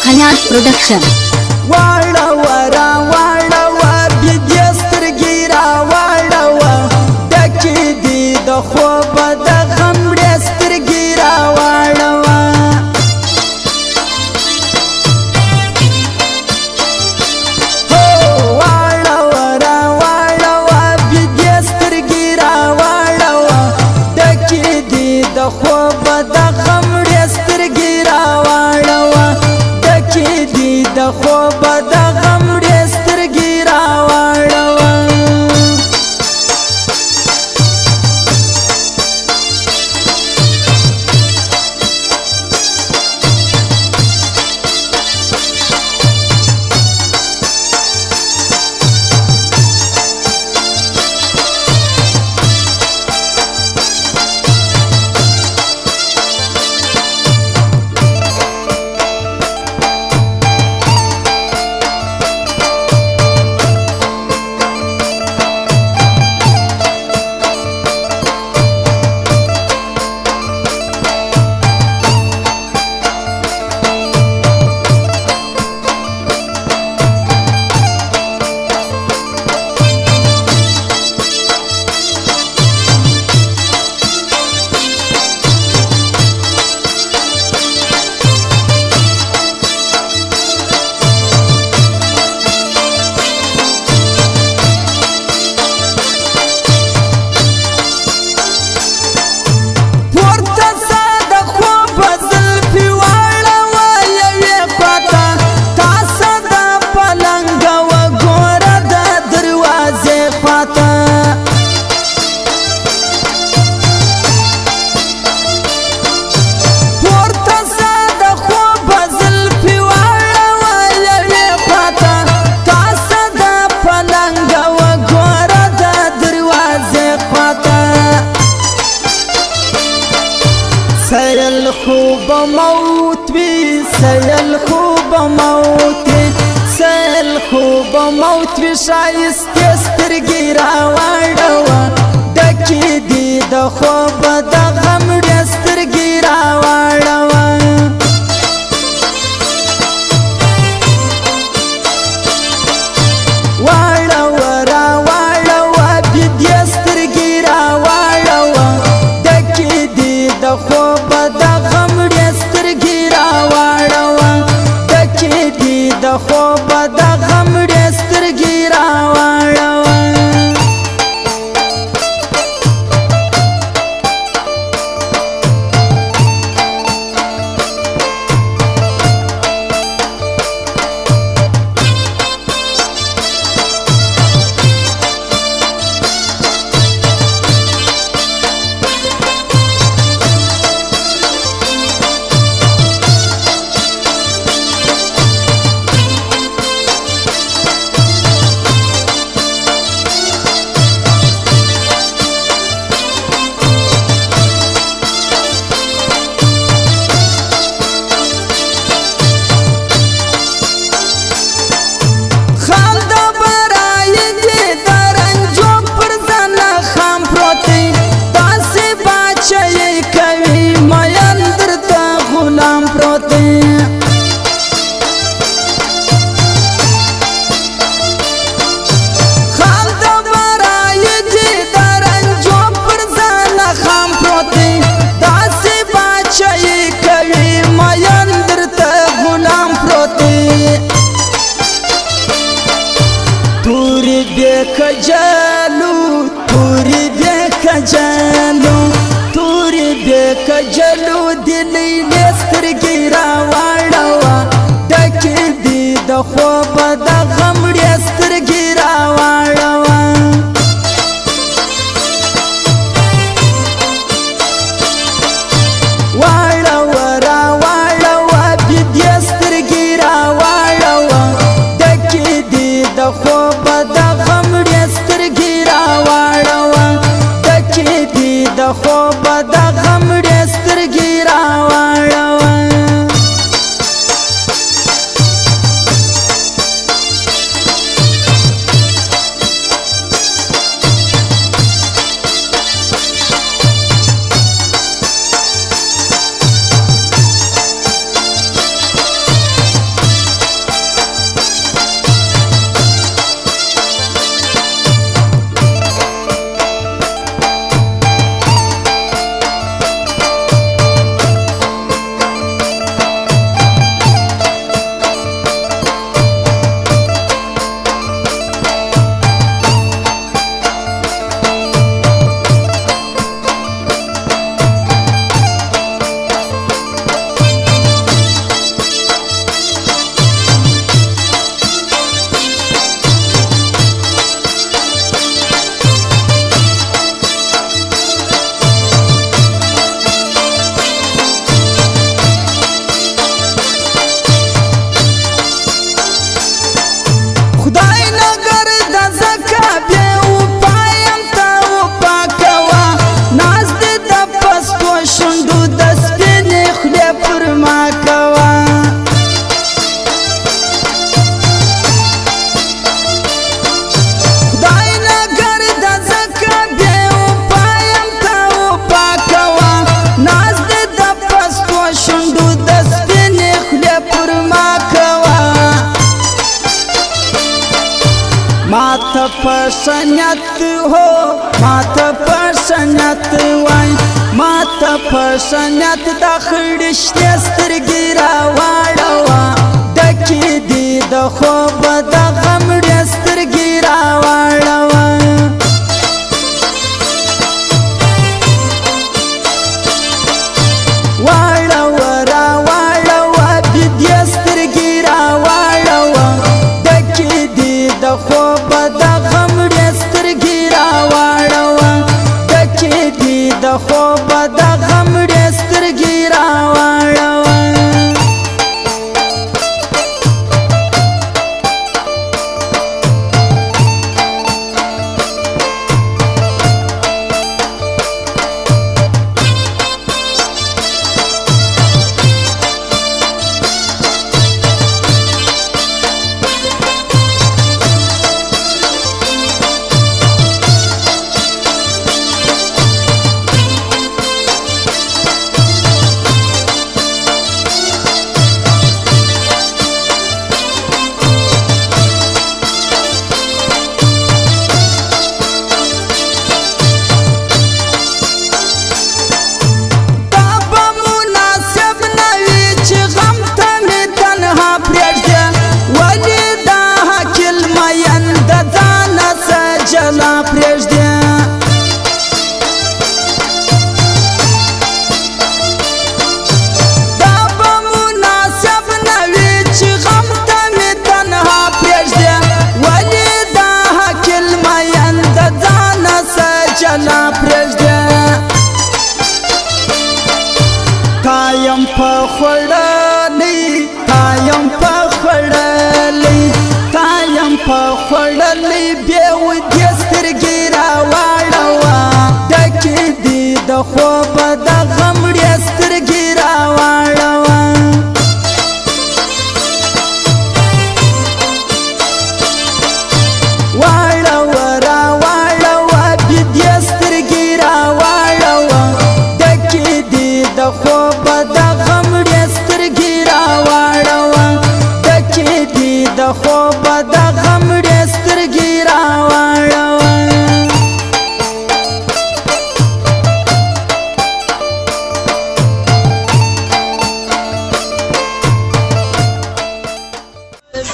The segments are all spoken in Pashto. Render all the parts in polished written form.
خیاط پروډکشن واړه ورا واړه وا بيدسترګي را واړه وا دکې دي د خوب د غم ډسترګي را واړه وا واړه ورا واړه وا بيدسترګي را واړه وا دکې دي د خوب د غم ډسترګي را واړه وا دکې دي د خوب د غم ډسترګي را واړه وا سیل خوب موت وی سیل خوب موت سیل خوب موت وی شایست سترګي را واړه وا دکې دي د خوب د غم ډسترګي را واړه وا واړه ورا واړه وا بيدسترګي را واړه وا دکې دي د خوب د غم ډسترګي را واړه وا دکې دي د خوب د غم ډسترګي را واړه وا پشنیت هو ماته پشنیت وای ماته پشنیت د خړشتې سترګې راواړوه ډکې دي د خوب د غمړې سترګې راواړوه واړوه راواړوه دې سترګې راواړوه ډکې دي د خوب د غمړې سترګې راواړوه ډکې دي د خوب د غمړې سترګې راواړوه تایم په خړلې تایم په خړلې تایم په خړلې بیا و دې سترګې راواړوه ډکې دي د خوب د غمړې سترګې راواړوه واړوه راواړوه دې سترګې راواړوه ډکې دي د خوب د غمړې سترګې راواړوه ډکې دي د خوب د غمړې سترګې راواړوه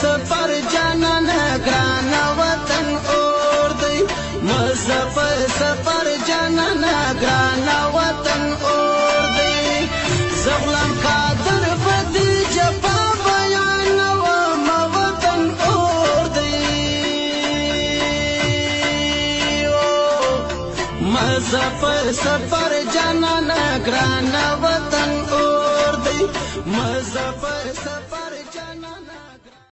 سفر جانان ګران وطن اور دی مظفر سفر جانان ګران وطن اور دی زغلم قادر بدی جفا بیان و وطن اور دی مظفر سفر جانان ګران وطن اور دی مظفر سفر